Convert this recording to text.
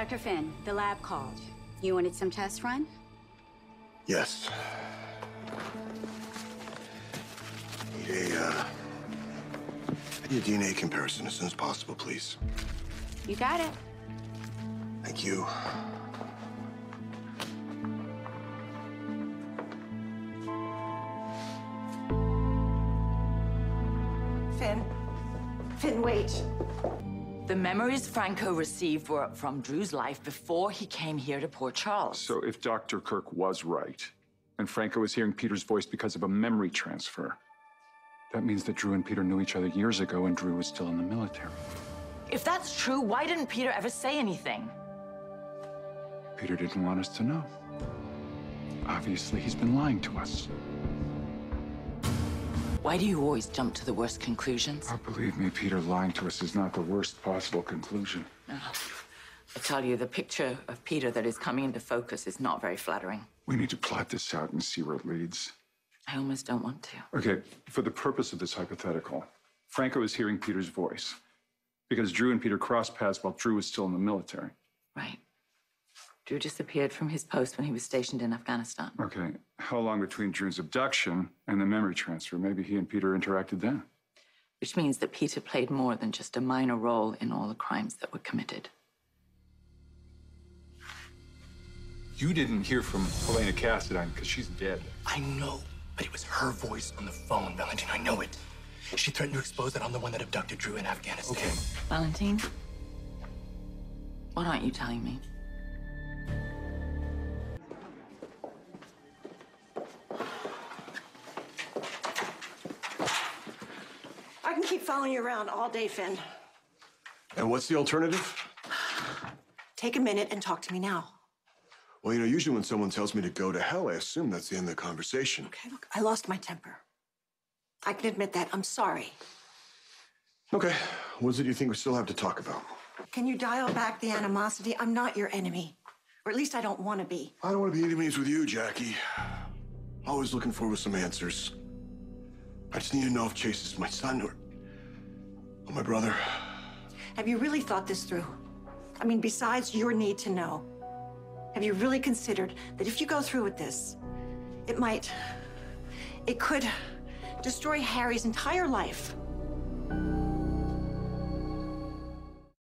Dr. Finn, the lab called. You wanted some tests run? Yes. Need a DNA comparison as soon as possible, please. You got it. Thank you. Finn, wait. The memories Franco received were from Drew's life before he came here to Port Charles. So if Dr. Kirk was right, and Franco was hearing Peter's voice because of a memory transfer, that means that Drew and Peter knew each other years ago and Drew was still in the military. If that's true, why didn't Peter ever say anything? Peter didn't want us to know. Obviously, he's been lying to us. Why do you always jump to the worst conclusions? Oh, believe me, Peter, lying to us is not the worst possible conclusion. I tell you, the picture of Peter that is coming into focus is not very flattering. We need to plot this out and see where it leads. I almost don't want to. Okay, for the purpose of this hypothetical, Franco is hearing Peter's voice because Drew and Peter crossed paths while Drew was still in the military. Right. Drew disappeared from his post when he was stationed in Afghanistan. Okay, how long between Drew's abduction and the memory transfer? Maybe he and Peter interacted then. Which means that Peter played more than just a minor role in all the crimes that were committed. You didn't hear from Helena Cassadine because she's dead. I know, but it was her voice on the phone, Valentine. I know it. She threatened to expose that I'm the one that abducted Drew in Afghanistan. Okay. Valentine, what aren't you telling me? I can keep following you around all day, Finn. And what's the alternative? Take a minute and talk to me now. Well, you know, usually when someone tells me to go to hell, I assume that's the end of the conversation. Okay, look, I lost my temper. I can admit that. I'm sorry. Okay, what is it you think we still have to talk about? Can you dial back the animosity? I'm not your enemy. Or at least I don't want to be. I don't want to be enemies with you, Jackie. Always looking forward to some answers. I just need to know if Chase is my son or my brother. Have you really thought this through? I mean, besides your need to know, have you really considered that if you go through with this, it could destroy Harry's entire life?